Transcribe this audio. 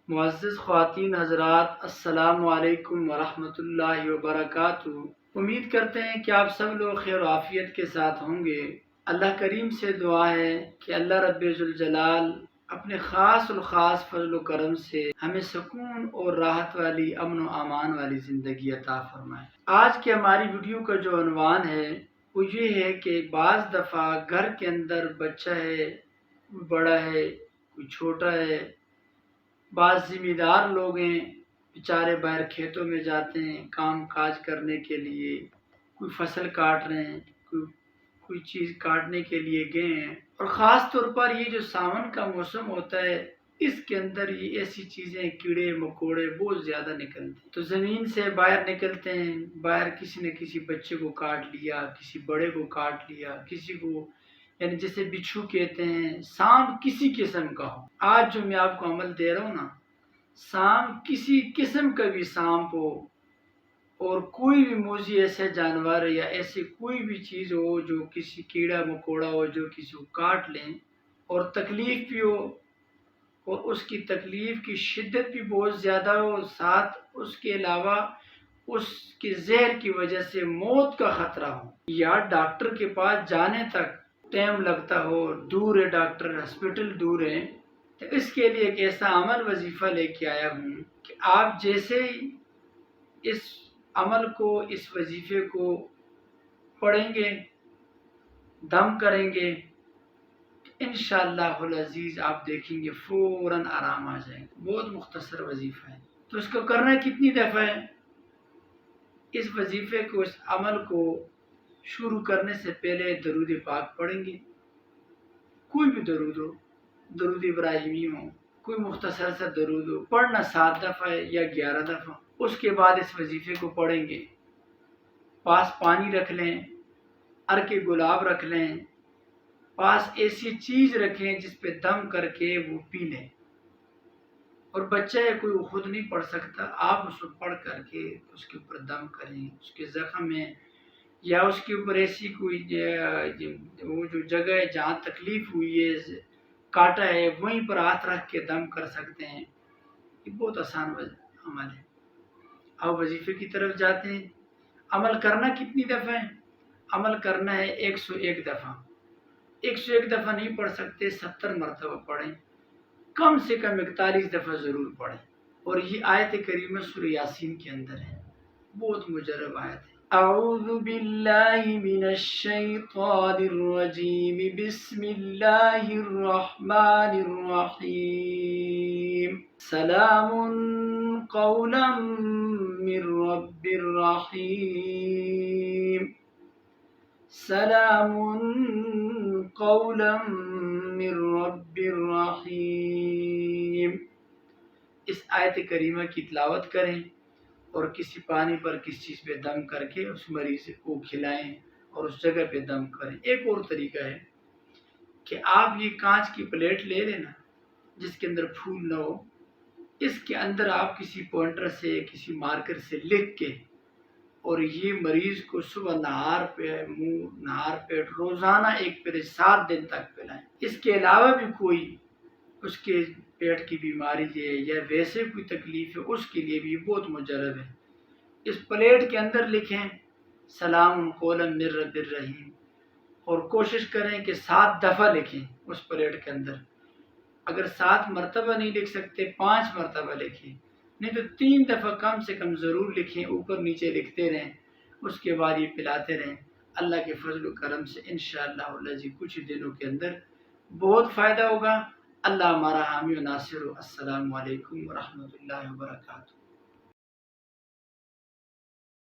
معزز خواتین حضرات، السلام علیکم ورحمۃ اللہ وبرکاتہ۔ امید کرتے ہیں کہ آپ سب لوگ خیر و عافیت کے ساتھ ہوں گے۔ اللہ کریم سے دعا ہے کہ اللہ رب ذوالجلال اپنے خاص الخاص فضل و کرم سے ہمیں سکون اور راحت والی، امن و امان والی زندگی عطا فرمائے۔ آج کی ہماری ویڈیو کا جو عنوان ہے وہ یہ ہے کہ بعض دفعہ گھر کے اندر بچہ ہے، کوئی بڑا ہے، کوئی چھوٹا ہے، بعض ذمہ دار لوگ ہیں بیچارے باہر کھیتوں میں جاتے ہیں کام کاج کرنے کے لیے، کوئی فصل کاٹ رہے ہیں، کوئی چیز کاٹنے کے لیے گئے ہیں، اور خاص طور پر یہ جو ساون کا موسم ہوتا ہے اس کے اندر یہ ایسی چیزیں کیڑے مکوڑے بہت زیادہ نکلتے ہیں، تو زمین سے باہر نکلتے ہیں، باہر کسی نے کسی بچے کو کاٹ لیا، کسی بڑے کو کاٹ لیا، کسی کو یعنی جسے بچھو کہتے ہیں، سانپ کسی قسم کا ہو۔ آج جو میں آپ کو عمل دے رہا ہوں نا، سانپ کسی قسم کا بھی سانپ ہو اور کوئی بھی موذی ایسے جانور یا ایسی کوئی بھی چیز ہو جو کسی کیڑا مکوڑا ہو جو کسی کو کاٹ لیں اور تکلیف بھی ہو، اور اس کی تکلیف کی شدت بھی بہت زیادہ ہو، ساتھ اس کے علاوہ اس کے زہر کی وجہ سے موت کا خطرہ ہو، یا ڈاکٹر کے پاس جانے تک ٹائم لگتا ہو، دور ہے ڈاکٹر، ہاسپٹل دور ہے، تو اس کے لیے ایک ایسا عمل وظیفہ لے کے آیا ہوں کہ آپ جیسے ہی اس عمل کو، اس وظیفے کو پڑھیں گے، دم کریں گے، انشاءاللہ العزیز آپ دیکھیں گے فوراً آرام آ جائیں گے۔ بہت مختصر وظیفہ ہے، تو اس کو کرنا کتنی دفعہ ہے؟ اس وظیفے کو، اس عمل کو شروع کرنے سے پہلے درود پاک پڑھیں گے، کوئی بھی درود ہو، درود ابراہیمی ہو، کوئی مختصر سا درود ہو، پڑھنا 7 دفعہ یا 11 دفعہ۔ اس کے بعد اس وظیفے کو پڑھیں گے، پاس پانی رکھ لیں، عرق گلاب رکھ لیں، پاس ایسی چیز رکھیں جس پہ دم کر کے وہ پی لیں، اور بچہ ہے کوئی وہ خود نہیں پڑھ سکتا، آپ اس کو پڑھ کر کے اس کے اوپر دم کریں، اس کے زخم میں یا اس کے اوپر ایسی کوئی وہ جو جگہ ہے جہاں تکلیف ہوئی ہے، کاٹا ہے، وہیں پر ہاتھ رکھ کے دم کر سکتے ہیں۔ یہ بہت آسان عمل ہے۔ اب وظیفے کی طرف جاتے ہیں۔ عمل کرنا کتنی دفعہ ہے؟ عمل کرنا ہے 101 دفعہ۔ 101 دفعہ نہیں پڑھ سکتے، 70 مرتبہ پڑھیں، کم سے کم 41 دفعہ ضرور پڑھیں، اور یہ آیت کریمہ سورہ یاسین کے اندر ہے، بہت مجرب آیت ہے۔ اعوذ باللہ من الشیطان الرجیم، بسم اللہ الرحمن الرحیم، سلام قولا من رب الرحیم، سلام قولا من رب الرحیم۔ اس آیت کریمہ کی تلاوت کریں اور کسی پانی پر کسی چیز پہ دم کر کے اس مریض کو کھلائیں اور اس جگہ پہ دم کریں۔ ایک اور طریقہ ہے کہ آپ یہ کانچ کی پلیٹ لے لینا جس کے اندر پھول نہ ہو، اس کے اندر آپ کسی پوائنٹر سے، کسی مارکر سے لکھ کے، اور یہ مریض کو صبح نہار پہ منہ، نہار پیٹ روزانہ 1 پلیٹ 7 دن تک پلائیں۔ اس کے علاوہ بھی کوئی اس کے پیٹ کی بیماری ہے یا ویسے کوئی تکلیف ہے، اس کے لیے بھی بہت مجرب ہے۔ اس پلیٹ کے اندر لکھیں سلام قولا من رب الرحیم، اور کوشش کریں کہ 7 دفعہ لکھیں اس پلیٹ کے اندر۔ اگر 7 مرتبہ نہیں لکھ سکتے، 5 مرتبہ لکھیں، نہیں تو 3 دفعہ کم سے کم ضرور لکھیں، اوپر نیچے لکھتے رہیں، اس کے بعد یہ پلاتے رہیں۔ اللہ کے فضل و کرم سے انشاءاللہ العزیز کچھ دنوں کے اندر بہت فائدہ ہوگا۔ اللہ ہمارا حامی و ناصر ہو۔ السلام علیکم ورحمۃ اللہ وبرکاتہ۔